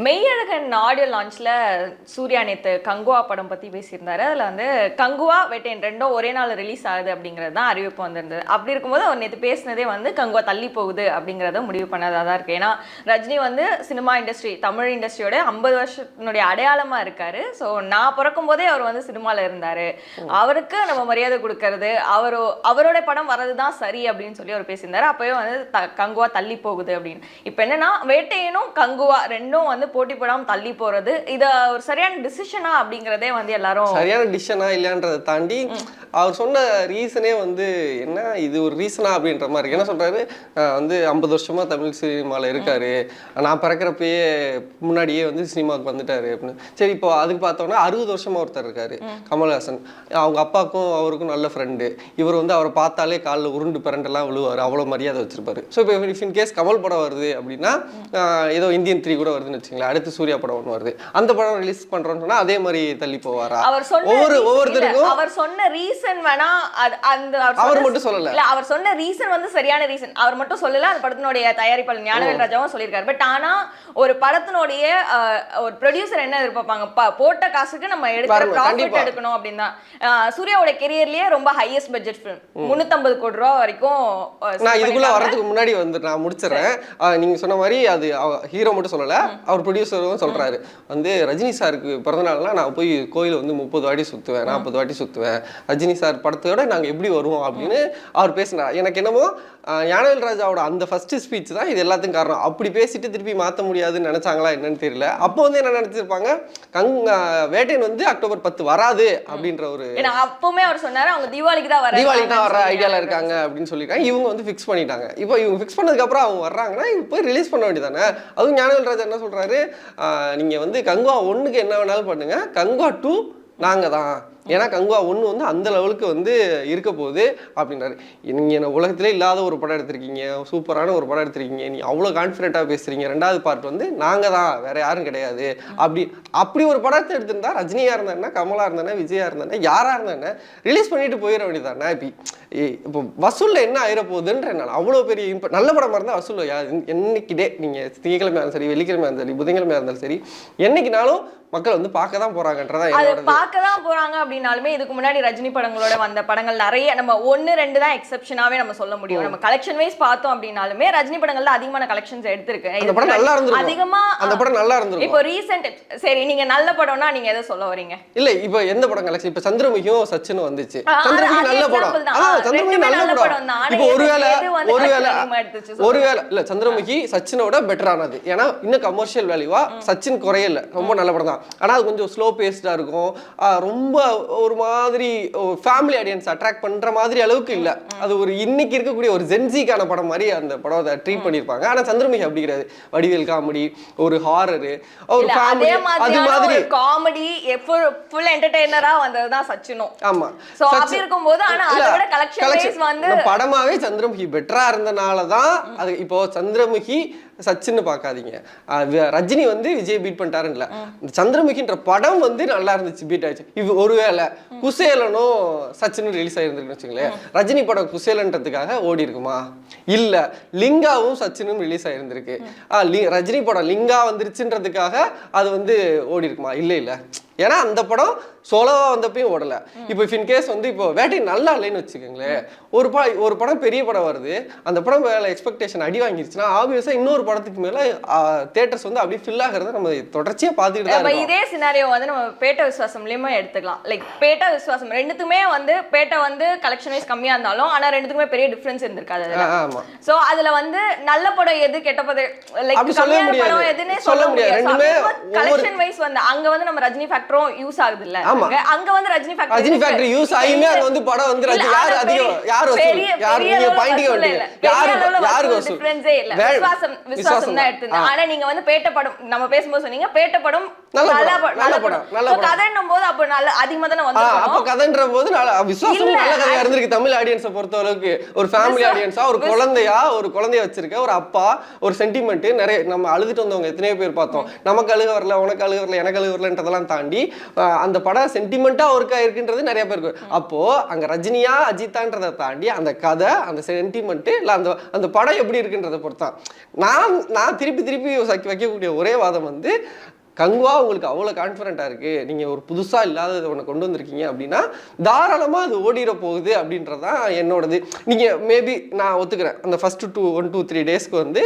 Meiyazhagan audio லான்ச்ல Surya நேத்து கங்குவா படம் பத்தி பேசியிருந்தாரு. அதுல வந்து கங்குவா வேட்டையன் ரெண்டும் ஒரே நாள் ரிலீஸ் ஆகுது அப்படிங்கிறது தான் அறிவிப்பு வந்திருந்தது. அப்படி இருக்கும்போது அவர் நேற்று பேசினதே வந்து கங்குவா தள்ளி போகுது அப்படிங்கிறத முடிவு பண்ணதாக தான் இருக்கு. ஏன்னா ரஜினி வந்து சினிமா இண்டஸ்ட்ரி, தமிழ் இண்டஸ்ட்ரியோட 50 வருஷத்தினுடைய அடையாளமா இருக்காரு. ஸோ நான் பிறக்கும் போதே அவர் வந்து சினிமால இருந்தாரு, அவருக்கு நம்ம மரியாதை கொடுக்கறது, அவரோட படம் வர்றதுதான் சரி அப்படின்னு சொல்லி அவர் பேசியிருந்தாரு. அப்பவே வந்து கங்குவா தள்ளி போகுது அப்படின்னு. இப்போ என்னன்னா வேட்டையனும் கங்குவா ரெண்டும் வந்து போட்டி போடாம தள்ளி போறது, இது ஒரு சரியான டிசிஷனா அப்படிங்கறதே வந்து எல்லாரும் சரியான டிசிஷனா இல்லையான்றதை தாண்டி அவர் சொன்ன ரீசனே வந்து என்ன, இது ஒரு ரீசனா அப்படின்ற மாதிரி. என்ன சொல்றாரு, வந்து 50 வருஷமா தமிழ் சினிமாவில் இருக்காரு, நான் பிறக்கிறப்பயே முன்னாடியே வந்து சினிமாவுக்கு வந்துட்டாரு அப்படின்னு. சரி, இப்போ அதுக்கு பார்த்தோம்னா 60 வருஷமா ஒருத்தர் இருக்காரு கமல்ஹாசன். அவங்க அப்பாவுக்கும் அவருக்கும் நல்ல ஃப்ரெண்டு. இவர் வந்து அவரை பார்த்தாலே காலில் உருண்டு பிறண்டெல்லாம் விழுவார், அவ்வளோ மரியாதை வச்சிருப்பாரு. ஸோ இப்போ இன் கேஸ் கமல் படம் வருது அப்படின்னா, ஏதோ இந்தியன் 3 கூட வருதுன்னு வச்சுங்களேன், அடுத்து சூர்யா படம் ஒன்று வருது, அந்த படம் ரிலீஸ் பண்றோம்னு சொன்னா அதே மாதிரி தள்ளி போவாரா? ஒவ்வொருத்தருக்கும் அவர் சொன்ன ரீசன் வேணா அந்த அவர் மட்டும் சொல்லல, இல்ல அவர் சொன்ன ரீசன் வந்து சரியான ரீசன் அவர் மட்டும் சொல்லல, அந்த படத்தினுடைய தயாரிப்பாளர் ஞானவேல் ராஜாவும் சொல்லியிருக்காரு. பட் ஆனா ஒரு படத்தினுடைய ஒரு ப்ரொடியூசர் என்ன எதிர்பார்ப்பாங்க, போட்ட காசுக்கு நம்ம எடுக்கிற ப்ராஃபிட் எடுக்கணும் அப்படின்னு தான். சூர்யாவோட கெரியர்லயே ரொம்ப ஹையஸ்ட் பட்ஜெட் ஃபிலிம் 350 கோடி ரூபா வரைக்கும். நான் இதுக்குள்ள வரதுக்கு முன்னாடி வந்து நான் முடிச்சிடறேன். நீங்க சொன்ன மாதிரி அது ஹீரோ மட்டும் சொல்லல, அவர் ப்ரொடியூசரும் சொல்றாரு வந்து ரஜினி சாருக்கு பிறந்தநாள்லாம் நான் போய் கோயில் வந்து 30 வாட்டி சுத்துவேன், 40 வாட்டி சுத்துவேன், ரஜினி சார் படத்தோட நாங்க எப்படி வருவோம் அப்படின்னு அவர் பேசினார். எனக்கு என்னமோ ஞானவேல் ராஜாவோட அந்த ஃபர்ஸ்ட் ஸ்பீச் தான் இது எல்லாத்துக்கும் காரணம். அப்படி பேசிட்டு திருப்பி மாற்ற முடியாதுன்னு நினைச்சாங்களா என்னன்னு தெரியல. அப்போ வந்து என்ன நினைச்சிருப்பாங்க, வேட்டையன் வந்து அக்டோபர் 10 வராது அப்படின்ற ஒரு, அப்பவுமே அவர் சொன்னாரு அவங்க தீபாவளிக்கு தான் வர ஐடியால இருக்காங்க அப்படின்னு சொல்லியிருக்காங்க. இவங்க வந்து ஃபிக்ஸ் பண்ணிட்டாங்க. இப்போ இவங்க ஃபிக்ஸ் பண்ணதுக்கு அப்புறம் அவங்க வர்றாங்கன்னா போய் ரிலீஸ் பண்ண வேண்டியதானே. அதுவும் ஞானவேல் ராஜா என்ன சொல்றாரு, நீங்க வந்து கங்குவா 1க்கு என்ன வேணாலும் பண்ணுங்க, கங்குவா 2 நாங்க தான், ஏன்னா கங்குவா 1 வந்து அந்த லெவலுக்கு வந்து இருக்க போகுது அப்படின்றாரு. நீங்கள் உலகத்திலே இல்லாத ஒரு படம் எடுத்திருக்கீங்க, சூப்பரான ஒரு படம் எடுத்திருக்கீங்க, நீ அவ்வளோ கான்ஃபிடென்ட்டாக பேசுறீங்க, 2வது பார்ட் வந்து நாங்கள் தான், வேற யாரும் கிடையாது அப்படி ஒரு படத்தை எடுத்திருந்தா ரஜினியாக இருந்தானே, கமலா இருந்தானே, விஜயா இருந்தானே, யாராக இருந்தானே ரிலீஸ் பண்ணிட்டு போயிட வேண்டியதானே. இப்போ வசூலில் என்ன ஆயிர போகுதுன்ற என்னால் அவ்வளோ பெரிய நல்ல படமாக இருந்தால் வசூலில் என்னைக்கிட்டே நீங்கள் திங்கக்கிழமையாக இருந்தாலும் சரி, வெள்ளிக்கிழமையாக இருந்தாலும் சரி, புதன்கிழமையாக இருந்தாலும் சரி, என்னைக்குனாலும் மக்கள் வந்து பார்க்க தான் போறாங்கன்றதா. பார்க்க தான் போறாங்க அப்படின்னாலுமே இதுக்கு முன்னாடி ரஜினி படங்களோட வந்த படங்கள் நிறைய, நம்ம 1-2 தான் எக்ஸெப்ஷனாவே நம்ம சொல்ல முடியும். நம்ம கலெக்ஷன் வைஸ் பார்த்தோம் அப்படின்னாலுமே ரஜினி படங்கள்ல அதிகமான கலெக்ஷன்ஸ் எடுத்திருக்கு. அதிகமா அந்த படம் நல்லா இருந்திருக்கும். இப்போ ரீசெண்ட் சரி, நீங்க நல்ல படம்னா நீங்க எதை சொல்ல வரீங்க? இல்ல இப்போ எந்த படம் கலெக்ஷன், இப்போ சந்திரமுகியும் சச்சினும் வந்துச்சு. சந்திரமுகி நல்ல படம், சந்திரமுகி நல்ல படம். இப்போ ஒருவேளை இல்ல சந்திரமுகி சச்சினோட பெட்டரானது, ஏன்னா இன்னும் கமர்ஷியல் வேல்யூவா சச்சின் குறையல, ரொம்ப நல்ல படம் தான். ஆனால் அது கொஞ்சம் ஸ்லோ பேஸ்டாக இருக்கும், ரொம்ப ஒரு மாதிரி ஃபேமிலி ஆடியன்ஸ் அட்ராக்ட் பண்ணுற மாதிரி அளவுக்கு இல்லை. அது ஒரு இன்னைக்கு இருக்கக்கூடிய ஒரு ஜென்சிக்கான படம் மாதிரி அந்த படத்தை ட்ரீட் பண்ணியிருப்பாங்க. ஆனால் சந்திரமுகி அப்படி கிடையாது, வடிவேல் காமெடி, ஒரு ஹாரரு, ஒரு ஃபேமிலி, அது மாதிரி காமெடி ஃபுல் என்டர்டெய்னரா வந்ததுதான் சச்சினும். ஆமா, சோ அப்படி இருக்கும்போது ஆனா அதை விட கலெக்ஷன் வைஸ் வந்து படமாவே சந்திரமுகி பெட்டரா இருந்தனால தான் அது. இப்போ சந்திரமுகி சச்சின்னு பார்க்காதீங்க, ரஜினி வந்து விஜய் பீட் பண்ணிட்டாருங்கள, சந்திரமுகின்ற படம் வந்து நல்லா இருந்துச்சு, பீட் ஆயிடுச்சு. இது ஒருவேளை குசேலனும் சச்சினும் ரிலீஸ் ஆயிருந்துருக்குன்னு வச்சுங்களேன், ரஜினி படம் குசேலன்றதுக்காக ஓடி இருக்குமா? இல்ல லிங்காவும் சச்சினும் ரிலீஸ் ஆயிருந்திருக்கு, ரஜினி படம் லிங்கா வந்துருச்சுன்றதுக்காக அது வந்து ஓடி இருக்குமா? இல்ல இல்ல, ஏன்னா அந்த படம் சோலோவா வந்தப்பையும் ஓடல. இப்போ இன் கேஸ் வந்து இப்போ வேட்டை நல்லா இல்லைன்னு வச்சுக்கோங்களேன், ஒரு படம் பெரிய படம் வருது, அந்த படம் மேல எக்ஸ்பெக்டேஷன் அடி வாங்கிருச்சுன்னா ஆப்வியஸா இன்னொரு படத்துக்கு மேல தியேட்டர்ஸ் வந்து அப்படியே ஃபில் ஆகிறத நம்ம தொடர்ச்சியா பார்த்துட்டு தான் இருக்கோம். இதே சினாரியோ வந்து நம்ம பேட்ட விசுவாசம்லயுமே எடுத்துக்கலாம். லைக் பேட்ட விசுவாசம் ரெண்டுத்துக்குமே வந்து பேட்ட வந்து கலெக்ஷன் வைஸ் கம்மியா இருந்தாலும் ஆனா ரெண்டுத்துக்குமே பெரிய டிஃபரன்ஸ் இருந்திருக்காது. ஆமா, சோ அதுல வந்து நல்ல படம் எது, கெட்ட படம், லைக் கம்மியான படம் எதுனே சொல்ல முடியாது. ரெண்டுமே கலெக்ஷன் வைஸ் வந்து அங்க வந்து நம்ம ரஜினி ஃபேக்டரும் யூஸ் ஆகுது இல்ல, அங்க வந்து ரஜினி ஃபேக்டர் யூஸ் ஆயிமே அங்க வந்து படம் வந்து யார் அதிகம், யார் வசூல், யார் நீங்க பாயிண்டிங் வந்து யார் வசூல் டிஃபரன்ஸே இல்ல. விசுவாசம் தான் எடுத்துங்க. ஆனா நீங்க வந்து பேட்ட படம் நம்ம பேசும்போது சொன்னீங்க பேட்ட படம் நல்ல படம் கதைன்னும் போது அப்ப நல்ல அதிகமா தான வந்து, அப்ப கதைன்ற போது விசுவாசம் நல்ல கதையா இருந்திருக்கு. தமிழ் ஆடியன்ஸை பொறுத்த அளவுக்கு ஒரு ஃபேமிலி ஆடியன்ஸா, ஒரு குழந்தைய வச்சிருக்க ஒரு அப்பா, ஒரு சென்டிமெண்ட், நிறைய நம்ம அழுதுட்டு வந்தவங்க எத்தனையோ பேர் பார்த்தோம். நமக்கு அழுக வரல, உனக்கு அழுக வரல, எனக்கு அழுக வரலன்றதெல்லாம் தாண்டி தாண்டி அந்த படம் சென்டிமெண்டா ஒர்க் ஆயிருக்குன்றது நிறைய பேருக்கு. அப்போ அங்க ரஜினியா அஜித்தான்றதை தாண்டி அந்த கதை, அந்த சென்டிமெண்ட் இல்ல அந்த அந்த படம் எப்படி இருக்குன்றதை பொறுத்தான். நான் திருப்பி வைக்கக்கூடிய ஒரே வாதம் வந்து, கங்குவா உங்களுக்கு அவ்வளோ கான்ஃபிடென்ட்டாக இருக்குது, நீங்கள் ஒரு புதுசாக இல்லாததை ஒன்று கொண்டு வந்திருக்கீங்க அப்படின்னா தாராளமாக அது ஓடிட போகுது அப்படின்றதான் என்னோடது. நீங்கள் மேபி நான் ஒத்துக்கிறேன், அந்த ஃபஸ்ட்டு 1-2-3 டேஸ்க்கு வந்து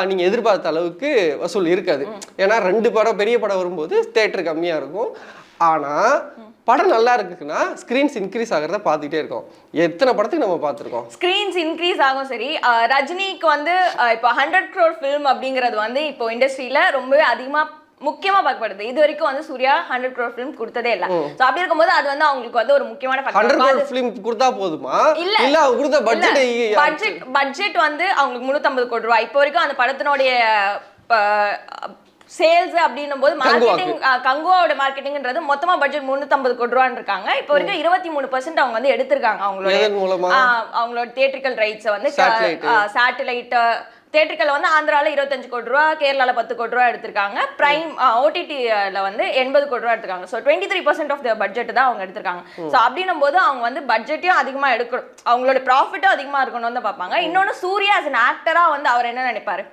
நீங்கள் எதிர்பார்த்த அளவுக்கு வசூல் இருக்காது. ஏன்னா 2 படம் பெரிய படம் வரும்போது தேட்டர் கம்மியாக இருக்கும். ஆனால் படம் நல்லா இருக்குன்னா ஸ்க்ரீன்ஸ் இன்க்ரீஸ் ஆகிறத பார்த்துக்கிட்டே இருக்கோம். எத்தனை படத்துக்கு நம்ம பார்த்துருக்கோம் ஸ்க்ரீன்ஸ் இன்க்ரீஸ் ஆகும். சரி, ரஜினிக்கு வந்து இப்போ 100 crore ஃபிலிம் அப்படிங்கிறது வந்து இப்போ இண்டஸ்ட்ரியில் ரொம்பவே அதிகமாக முக்கியமா பார்க்கப்படுது. இது வரைக்கும் வந்து சூர்யா 100 crore ஃபிலிம் கொடுத்ததே இல்ல. சோ அப்படி இருக்கும்போது அது வந்து அவங்களுக்கு வந்து ஒரு முக்கியமான ஃபேக்டர். 100 crore ஃபிலிம் கொடுத்தா போதுமா? இல்ல அவங்க கொடுத்த பட்ஜெட் வந்து அவங்களுக்கு 350 கோடி ரூபாய். இப்போ வரைக்கும் அந்த படத்தினுடைய சேல்ஸ் அப்படின்னும் போது மார்க்கெட்டிங், கங்குவாவோட மார்க்கெட்டிங்ன்றது மொத்தமா பட்ஜெட் 350 கோடி ரூபான்னு இருக்காங்க. இப்போ வரைக்கும் 23% அவங்க வந்து எடுத்திருக்காங்க அவங்களோட தியேட்ரிக்கல் ரைட்ஸ் வந்து சேட்டலைட் தியேட்டர்கள் வந்து ஆந்திராவில் 25 கோடி ரூபா, கேரளாவில் 10 கோடி ரூபா எடுத்திருக்காங்க. பிரைம் ஓடிடியில் வந்து 80 கோடி ரூபா எடுத்திருக்காங்க. ஸோ 23% ஆஃப் த பட்ஜெட் தான் அவங்க எடுத்திருக்காங்க. ஸோ அப்படின்னும் போது அவங்க வந்து பட்ஜெட்டையும் அதிகமாக எடுக்கணும், அவங்களோட ப்ராஃபிட்டும் அதிகமாக இருக்கணும்னு தான் பார்ப்பாங்க. இன்னொன்று சூர்யா as an ஆக்டரா வந்து அவர் என்ன நினைப்பாரு,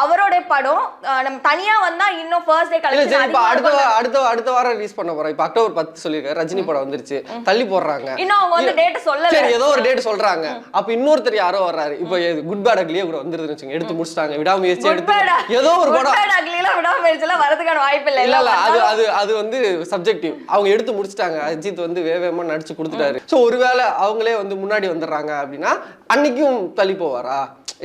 அவரோட படம் நம்ம தனியாக வந்தா இன்னும் ஃபர்ஸ்ட் டே கலெக்ஷன் அடுத்த வாரம் ரிலீஸ் பண்ண போறோம். இப்போ அக்டோபர் 10 சொல்லியிருக்காரு, ரஜினி படம் வந்துருச்சு, தள்ளி போடுறாங்க. இன்னும் அவங்க வந்து டேட் சொல்லல, ஏதோ ஒரு டேட் சொல்றாங்க. அப்ப இன்னொருத்தர் யாரோ வர்றாரு. இப்போ குட் பேட் அக்லியே கூட வந்துருதுன்னு வச்சுங்க, எடுத்து முடிச்சிட்டாங்க. விடாமுயற்சி எடுத்து ஏதோ ஒரு படம் விடாமுயற்சிலாம் வரதுக்கான வாய்ப்பு இல்லை. இல்ல அது வந்து சப்ஜெக்டிவ். அவங்க எடுத்து முடிச்சிட்டாங்க. அஜித் வந்து வேகமா நடிச்சு கொடுத்துட்டாரு. சோ ஒருவேளை அவங்களே வந்து முன்னாடி வந்துடுறாங்க அப்படின்னா அன்னைக்கும் தள்ளி போவாரா?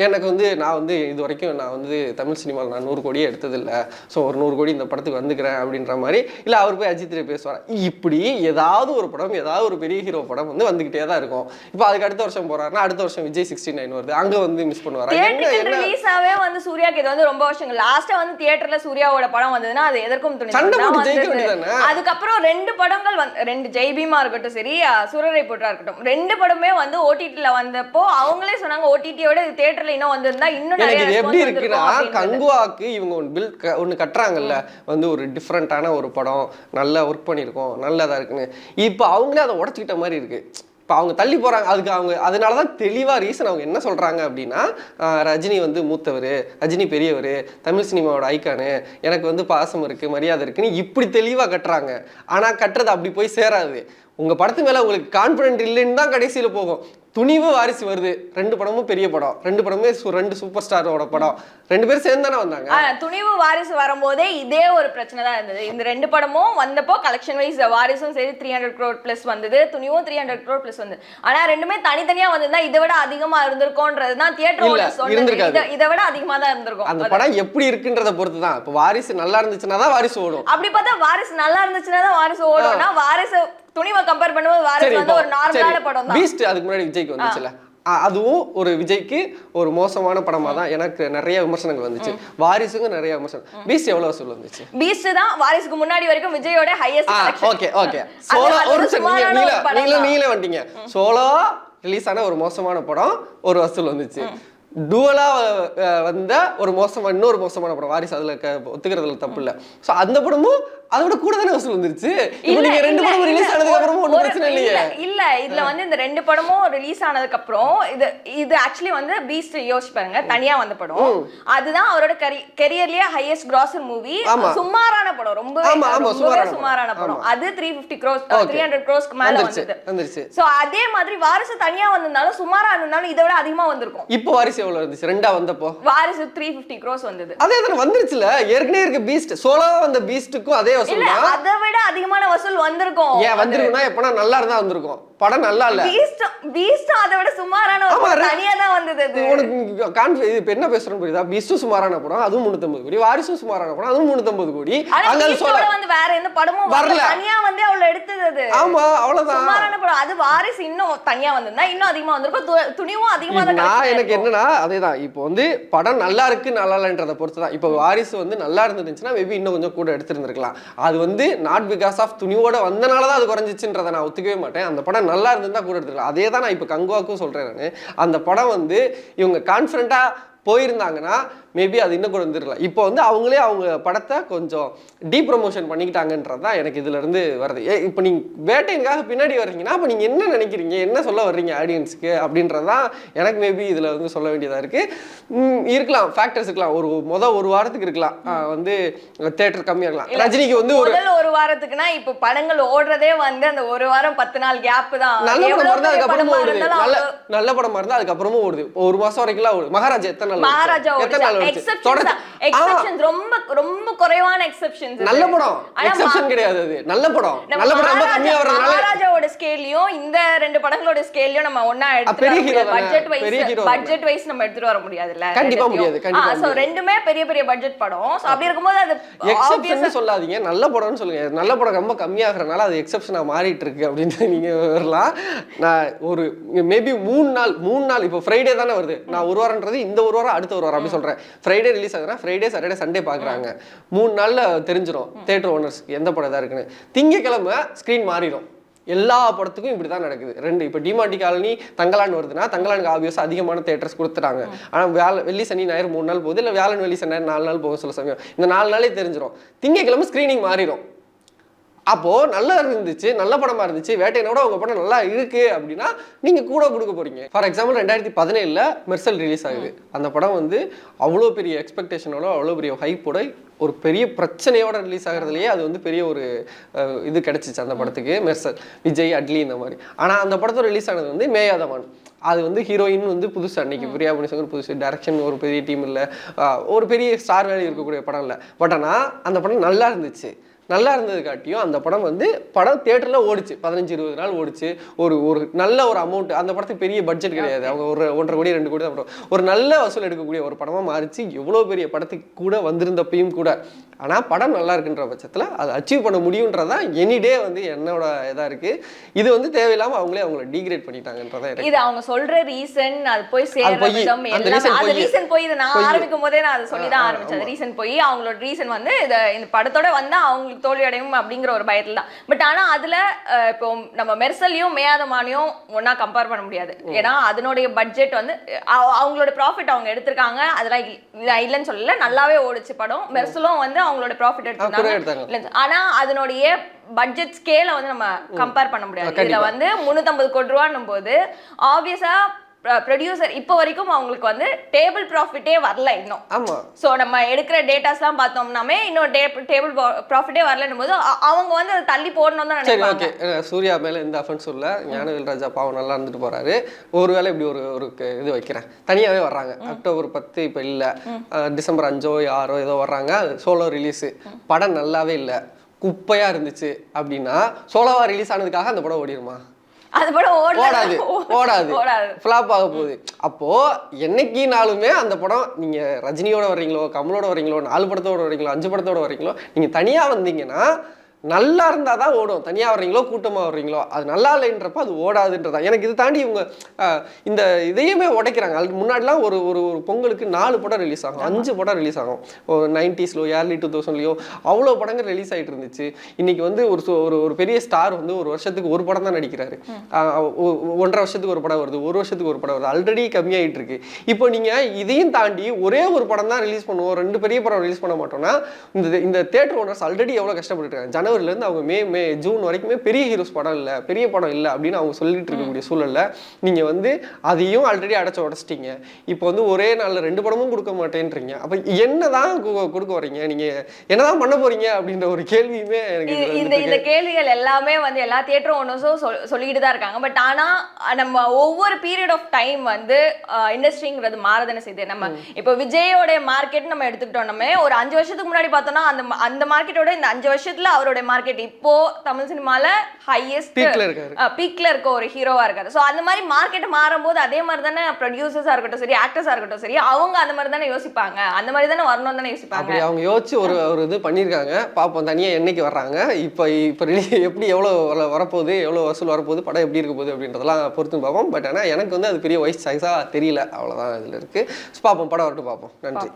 எனக்கு வந்து நான் வந்து இது வரைக்கும் நான் வந்து தமிழ் சினிமாவில் நான் 100 கோடியே எடுத்ததில்லை, ஸோ ஒரு 100 கோடி இந்த படத்துக்கு வந்துக்கிறேன் அப்படின்ற மாதிரி. இல்லை அவர் போய் அஜித் பேசுவார். இப்படி ஏதாவது ஒரு படம், ஏதாவது ஒரு பெரிய ஹீரோ படம் வந்து வந்துகிட்டே தான் இருக்கும். இப்போ அதுக்கு அடுத்த வருஷம் போறாருன்னா அடுத்த வருஷம் விஜய் 69 வருது, அங்கே வந்து மிஸ் பண்ணுவார். ரிலீஸாவே வந்து சூர்யாக்கு இது வந்து ரொம்ப வருஷங்கள். லாஸ்டா வந்து தியேட்டர்ல சூர்யாவோட படம் வந்ததுன்னா அது எதற்கும் துணை. அதுக்கப்புறம் 2 படங்கள் 2 ஜெய்பீமா இருக்கட்டும் சரி, சூரரை போட்டா இருக்கட்டும், 2 படமே வந்து ஓடிடில வந்தப்போ அவங்களே சொன்னாங்க ஓடிடியோட தியேட்டர் எப்படி இருக்குன்னா கங்குவாக்கு இவங்க ஒண்ணு கட்டுறாங்கல்ல, வந்து ஒரு டிஃப்ரெண்டான ஒரு படம், நல்லா ஒர்க் பண்ணிருக்கோம், நல்லதா இருக்குன்னு. இப்ப அவங்களே அதை உடைச்சுக்கிட்ட மாதிரி இருக்கு. இப்போ அவங்க தள்ளி போறாங்க. அதுக்கு அவங்க அதனாலதான் தெளிவா ரீசன் அவங்க என்ன சொல்றாங்க அப்படின்னா, ரஜினி வந்து மூத்தவர், ரஜினி பெரியவர், தமிழ் சினிமாவோட ஐக்கானு, எனக்கு வந்து பாசம் இருக்கு, மரியாதை இருக்குன்னு இப்படி தெளிவா கட்டுறாங்க. ஆனா கட்டுறது அப்படி போய் சேராது. உங்க படத்து மேல உங்களுக்கு கான்பிடென்ட் இல்லைன்னு தான் கடைசியில போகும். துணிவு, வாரிசு வருது, 2 படமும் பெரிய படம், 2 படமே 2 சூப்பர் ஸ்டாரோட படம், 2 பேரும் சேர்ந்து தானே வந்தாங்க. துணிவு வாரிசு வரும்போதே இதே ஒரு பிரச்சனை தான் இருந்தது. இந்த 2 படமும் வந்தப்போ கலெக்ஷன் வைஸ் வாரிசும் சரி 300 crore பிளஸ் வந்தது, துணிவும் 300 crore பிளஸ் வந்தது. ஆனா 2மே தனித்தனியா வந்திருந்தா இதை விட அதிகமா இருந்திருக்கும்ன்றது தான் தியேட்டர் சொன்னது. இதை விட அதிகமா தான் இருந்திருக்கும். அந்த படம் எப்படி இருக்குன்றத பொறுத்து தான். இப்போ வாரிசு நல்லா இருந்துச்சுன்னா தான் வாரிசு ஓடும். அப்படி பார்த்தா வாரிசு நல்லா இருந்துச்சுன்னா தான் வாரிசு ஓடும்னா, வாரிசு துணிவை கம்பேர் பண்ணும்போது வாரிசு வந்து ஒரு நார்மலான படம் தான். பீஸ்ட் அதுக்கு முன்னாடி விஜய்க்கு வந்துச்சுல, அதுவும் ஒரு விஜய்க்கு ஒரு மோசமான படமா தான் எனக்கு நிறைய விமர்சனங்கள் வந்துச்சு. வாரிசுக்கு நிறைய விமர்சனம். பீஸ்ட் எவ்வளவு வசூல் வந்துச்சு? பீஸ்ட் தான் வாரிசுக்கு முன்னாடி வரைக்கும் விஜயோட ஹையஸ்ட் கலெக்ஷன். ஓகே சோலோ ஒரு நீங்களே வந்துட்டீங்க. சோலோ ரிலீஸ் ஆன ஒரு மோசமான படம் ஒரு வசூல் வந்துச்சு. டூவலா வந்த ஒரு இன்னொரு மோசமான படம் வாரிசு, அதுல ஒத்துக்கிறதுல தப்பு இல்ல. சோ அந்த படமும் அதோட கூட தானே வசூல் வந்துருச்சு. இப்போ நீங்க 2 படம் ரிலீஸ் ஆனதுக்கு அப்புறமும் ஒண்ணும் பிரச்சனை இல்லையே. இல்ல இதுல வந்து இந்த 2 படமும் ரிலீஸ் ஆனதுக்கு அப்புறம் இது ஆக்சுவலி வந்து பீஸ்ட் யோசிச்சு பாருங்க, தனியா வந்த படம். அதுதான் அவரோட கரியர்லயே ஹையஸ்ட் கிராசர் மூவி. சுமாரான படம், ரொம்ப சுமாரான படம். அது 350 crores 300 crores மேல வந்துச்சு. சோ அதே மாதிரி வாரிசு தனியா வந்திருந்தாலும் சுமாரா இருந்தாலும் இதை விட அதிகமா வந்திருக்கும். இப்போ வாரிசு எவ்வளவு இருந்துச்சு? 2ஆ வந்தப்போ வாரிசு 350 crores வந்தது. அதே தான வந்துருச்சுல. ஏற்கனவே இருக்க பீஸ்ட் சோலோவா வந்த பீஸ்டுக்கும் அதே வசூல் தான். அதை விட அதிகமான வசூல் வந்திருக்கும். ஏன் வந்திருக்குன்னா எப்பனா நல்லா இருந்தா வந்திருக்கும். படம் நல்லா இல்ல. பீஸ்ட் அதை விட சுமாரான ஒரு தனியா தான் வந்தது. உனக்கு கான்ஃபிடன்ஸ் இப்ப என்ன பேசுறேன்னு புரியுதா? பீஸ்ட் சுமாரான படம், அதுவும் 350 கோடி. வாரிசும் சுமாரான படம், அதுவும் 350 கோடி. அங்க சொல்ல வந்து வேற எந்த படமும் வரல, தனியா வந்து அவள எடுத்தது. ஆமா அவ்வளவுதான். சுமாரான படம். அது வாரிசு இன்னும் தனியா வந்திருந்தா இன்னும் அதிகமா வந்திருக்கும். துணிவும் அதிகமா தான். நான் எனக்கு என்னன்னா அதேதான். இப்போ வந்து படம் நல்லா இருக்கு நல்லா இல்லன்றத பொறுத்து தான். இப்போ வாரிசு வந்து நல்லா இருந்துச்சுன்னா மேபி இன்னும் கொஞ்சம் கூட எடுத்திருந்திருக்கலாம். அது வந்து நாட் பிகாஸ் ஆஃப் துணிவோட வந்தனால தான் அது குறைஞ்சிச்சுன்றதை நான் ஒத்துக்கவே மாட்டேன். அந்த படம் நல்லா இருந்திருந்தா கூட எடுத்துக்கலாம். அதே தான் நான் இப்போ கங்குவாக்கும் சொல்றேன். நான் அந்த படம் வந்து இவங்க கான்ஃபிடண்டா போயிருந்தாங்கன்னா மேபி அது இன்னும் கூட வந்துருக்கலாம். இப்போ வந்து அவங்களே அவங்க படத்தை கொஞ்சம் ப்ரமோஷன் பண்ணிக்கிட்டாங்கன்றது தான் எனக்கு இதுல இருந்து வருது. இப்போ நீங்க வேட்டையனுக்காக பின்னாடி வர்றீங்கன்னா அப்போ நீங்க என்ன நினைக்கிறீங்க, என்ன சொல்ல வர்றீங்க ஆடியன்ஸுக்கு அப்படின்றதான் எனக்கு மேபி இதுல வந்து சொல்ல வேண்டியதா இருக்கு. இருக்கலாம் ஃபேக்டர்ஸ் இருக்கலாம், ஒரு வாரத்துக்கு இருக்கலாம் வந்து தியேட்டர் கம்மியா இருக்கலாம். ரஜினிக்கு வந்து ஒரு வாரத்துக்குனா இப்போ படங்கள் ஓடுறதே வந்து அந்த ஒரு வாரம் 10 நாள் கேப் தான். நல்ல படமா இருந்தா அதுக்கப்புறமும் ஓடுது, நல்ல படமா இருந்தா அதுக்கப்புறமும் ஓடுது. ஒரு மாசம் வரைக்கும் ஓடுது. மகாராஜா எத்தனை நாள் ரொம்ப குறைவான எக்ஸெப்ஷன்ஸ். நல்ல படம் எக்ஸெப்ஷன் கிடையாது, அது நல்ல படம். நல்ல படம் ரொம்ப கம்மியா வரதுனால மகாராஜாவோட ஸ்கேலியும் இந்த ரெண்டு படங்களோட ஸ்கேலியும் நம்ம ஒண்ணா எடுத்து பட்ஜெட் வைஸ் நம்ம எடுத்துட்டு வர முடியாதுல்ல. கண்டிப்பா முடியாது. கண்டிப்பா சோ ரெண்டுமே பெரிய பெரிய பட்ஜெட் படம். சோ அப்படி இருக்கும்போது அது எக்ஸெப்ஷன் சொல்லாதீங்க, நல்ல படம்னு சொல்லுங்க. நல்ல படம் ரொம்ப கம்மியாகறனால அது எக்ஸெப்ஷனா மாறிட்டு இருக்கு அப்படின்னு நீங்க வரலாம். நான் ஒரு மேபி 3 நாள் இப்போ ஃப்ரைடே தானே வருது. நான் ஒரு வாரம்ன்றது இந்த ஒரு வாரம் அடுத்த ஒரு வாரம் அப்படி சொல்றேன். ஃப்ரைடே ரிலீஸ் ஆகுதுன்னா ஃப்ரைடே சாட்டர்டே சண்டே பாக்குறாங்க. 3 நாள்ல தெரிஞ்சிடும் தியேட்டர் ஓனர்ஸ்க்கு எந்த படம் தான் இருக்குன்னு. திங்கக்கிழமை ஸ்கிரீன் மாறிடும். எல்லா படத்துக்கும் இப்படி தான் நடக்குது. இப்போ டிமாண்டி காலனி தங்கலான் வருதுன்னா தங்கலானுக்கு ஆப்வியஸாக அதிகமான தியேட்டர்ஸ் கொடுத்துட்டாங்க. ஆனால் வெள்ளி சனி ஞாயிறு 3 நாள் போகுது, இல்லை வியாழன் வெள்ளி சனி 4 நாள் போகும். சில சமயம் இந்த 4 நாளே தெரிஞ்சிடும். திங்கக்கிழமை ஸ்க்ரீனிங் மாறிடும். அப்போ நல்லா இருந்துச்சு, நல்ல படமா இருந்துச்சு, வேட்டையனோட உங்க படம் நல்லா இருக்கு அப்படின்னா நீங்க கூட கொடுக்க போறீங்க. ஃபார் எக்ஸாம்பிள் 2017 மெர்சல் ரிலீஸ் ஆகுது. அந்த படம் வந்து அவ்வளோ பெரிய எக்ஸ்பெக்டேஷனோட அவ்வளோ பெரிய ஹைப்போட ஒரு பெரிய பிரச்சனையோட ரிலீஸ் ஆகிறதுலையே அது வந்து பெரிய ஒரு இது கிடைச்சிச்சு அந்த படத்துக்கு. மெர்சல், விஜய், அட்லி இந்த மாதிரி. ஆனால் அந்த படத்தோட ரிலீஸ் ஆனது வந்து மேயாதவான். அது வந்து ஹீரோயின் வந்து புதுசு, அன்னைக்கு பிரியா புனிசங்கர் புதுசு, டைரக்ஷன் ஒரு பெரிய டீம் இல்லை, ஒரு பெரிய ஸ்டார் வேல்யூ இருக்கக்கூடிய படம் இல்லை. பட் ஆனால் அந்த படம் நல்லா இருந்துச்சு. நல்லா இருந்தது காட்டியும் அந்த படம் வந்து தியேட்டரில் ஓடிச்சு, 15-20 நாள் ஓடிச்சு. ஒரு நல்ல ஒரு அமௌண்ட். அந்த படத்துக்கு பெரிய பட்ஜெட் கிடையாது, அவங்க ஒரு 1.5 கோடி 2 கோடி தான். ஒரு நல்ல வசூல் எடுக்கக்கூடிய ஒரு படமாக மாறிச்சு. எவ்வளோ பெரிய படத்துக்கு கூட வந்திருந்தப்பையும் கூட. ஆனால் படம் நல்லா இருக்குன்ற பட்சத்தில் அதை அச்சீவ் பண்ண முடியுன்றதான் எனிடே வந்து என்னோட இதாக இருக்குது. இது வந்து தேவையில்லாமல் அவங்கள டீக்ரேட் பண்ணிட்டாங்கன்றதான். இது அவங்க சொல்ற ரீசன், அது போய் சேர்ற விதம் எல்லாம் அது ரீசன் போய். இதை நான் ஆரம்பிக்கும் போதே நான் அதை சொல்லி தான் ஆரம்பிச்சேன். ரீசன் போய் அவங்களோட ரீசன் வந்து இந்த படத்தோட வந்து அவங்களுக்கு தோல்வி அடையும் அப்படிங்கிற ஒரு பயத்துல தான். பட் ஆனா அதுல இப்போ நம்ம மெர்சலையும் மேயாதமானையும் ஒன்னா கம்பேர் பண்ண முடியாது. ஏன்னா அதனுடைய பட்ஜெட் வந்து அவங்களோட ப்ராஃபிட் அவங்க எடுத்திருக்காங்க, அதெல்லாம் இல்லைன்னு சொல்லல, நல்லாவே ஓடிச்சு படம். மெர்சலும் வந்து அவங்களோட ப்ராஃபிட் எடுத்திருந்தாங்க. ஆனா அதனுடைய பட்ஜெட் ஸ்கேல வந்து நம்ம கம்பேர் பண்ண முடியாது. இதுல வந்து 350 கோடி ரூபான்னும் போது ஆப்வியஸா ப்ரொடியூசர் இப்போ வரைக்கும் அவங்களுக்கு வந்து டேபிள் ப்ராஃபிட்டே வரல இன்னும். ஆமா. ஸோ நம்ம எடுக்கிற டேட்டாஸ்லாம் பார்த்தோம்னாமே இன்னும் டேபிள் ப்ராஃபிட்டே வரலன்னும் போது அவங்க வந்து அதை தள்ளி போடணும் தான் நினைப்பாங்க. சரி, ஓகே. சூர்யா மேல எந்த அஃபென்ஸ் இல்லை, ஞானவேல் ராஜா பாவம் நல்லா இருந்துட்டு போறாரு. ஒருவேளை இப்படி ஒரு இது வைக்கிறேன், தனியாவே வர்றாங்க. அக்டோபர் 10 இப்போ இல்லை, டிசம்பர் 5 6 ஏதோ வர்றாங்க. சோலோ ரிலீஸு, படம் நல்லாவே இல்லை, குப்பையா இருந்துச்சு அப்படின்னா சோலோவா ரிலீஸ் ஆனதுக்காக அந்த படம் ஓடிடுமா? அது படம் ஓடாது, ஃப்ளாப் ஆக போகுது. அப்போ என்னைக்குனாலுமே அந்த படம் நீங்க ரஜினியோட வர்றீங்களோ, கமலோட வர்றீங்களோ, 4 படத்தோட வர்றீங்களோ, 5 படத்தோட வர்றீங்களோ, நீங்க தனியா வந்தீங்கன்னா நல்லா இருந்தால் தான் ஓடும். தனியாக வர்றீங்களோ கூட்டமாக வர்றீங்களோ அது நல்லா இல்லைன்றப்ப அது ஓடாதுன்றதா எனக்கு. இது தாண்டி இவங்க இந்த இதையுமே உடைக்கிறாங்க. அது முன்னாடிலாம் ஒரு ஒரு பொங்கலுக்கு 4 படம் ரிலீஸ் ஆகும், 5 படம் ரிலீஸ் ஆகும். ஒரு 90s ஏர்லி 2000 அவ்வளோ படங்கள் ரிலீஸ் ஆகிட்டு இருந்துச்சு. இன்னைக்கு வந்து ஒரு பெரிய ஸ்டார் வந்து ஒரு வருஷத்துக்கு ஒரு படம் தான் நடிக்கிறாரு, 1.5 வருஷத்துக்கு ஒரு படம் வருது, 1 வருஷத்துக்கு ஒரு படம் வருது. ஆல்ரெடி கம்மியாகிட்டு இருக்கு. இப்போ நீங்கள் இதையும் தாண்டி ஒரே ஒரு படம் தான் ரிலீஸ் பண்ணுவோம், 2 பெரிய படம் ரிலீஸ் பண்ண மாட்டோம்னா இந்த தியேட்டர் ஓனர்ஸ் ஆல்ரெடி எவ்வளோ கஷ்டப்பட்டு இருக்காங்க. ஜனவரிலேருந்து அவங்க ஜூன் வரைக்குமே பெரிய ஹீரோஸ் படம் இல்லை, பெரிய படம் இல்லை அப்படின்னு அவங்க சொல்லிட்டு இருக்கக்கூடிய சூழல்ல நீங்கள் வந்து அதையும் ஆல்ரெடி உடச்சிட்டீங்க. இப்போ வந்து ஒரே நாளில் 2 படமும் கொடுக்க மாட்டேன்றீங்க. அப்போ என்னதான் கொடுக்க வரீங்க, நீங்கள் என்னதான் பண்ண போறீங்க அப்படின்ற ஒரு கேள்வியுமே எனக்கு. இந்த கேள்விகள் எல்லாமே வந்து எல்லா தியேட்டர் ஓனர்ஸும் சொல்லிட்டு தான் இருக்காங்க. பட் ஆனால் நம்ம ஒவ்வொரு பீரியட் ஆஃப் டைம் வந்து இண்டஸ்ட்ரிங்கிறது மாறதானே செய்யுது. நம்ம இப்போ விஜயோட மார்க்கெட் நம்ம எடுத்துக்கிட்டோம், நம்ம ஒரு 5 வருஷத்துக்கு முன்னாடி பார்த்தோம்னா அந்த மார்க்கெட்டோட இந்த 5 வருஷத்துல அவரோட மார்க்கெட் இப்போ தமிழ் சினிமால ஹையஸ்ட் பீக்ல இருக்க ஒரு ஹீரோவா இருக்காரு. சோ அந்த மாதிரி மார்க்கெட் மாறும்போது அதே மாதிரி தானே ப்ரொடியூசர்ஸா இருக்கட்டும் சரி, ஆக்டர்ஸா இருக்கட்டும் சரி, அவங்க அந்த மாதிரி தானே யோசிப்பாங்க, அந்த மாதிரி தானே வரணும் தானே யோசிப்பாங்க. அவங்க யோசிச்சு ஒரு இது பண்ணிருக்காங்க. பாப்போம் தனியா என்னைக்கு வர்றாங்க, இப்போ எப்படி எவ்வளவு வரப்போகுது, எவ்வளவு வசூல் வரப்போகுது, படம் எப்படி இருக்க போகுது அப்படின்றதெல்லாம் பொறுத்து பார்ப்போம். பட் ஆனால் எனக்கு வந்து அது பெரிய வாய்ஸ் சாய்ஸா தெரியல, அவ்வளவுதான் இதுல இருக்கு. பாப்போம், படம் வரட்டும், பார்ப்போம். நன்றி.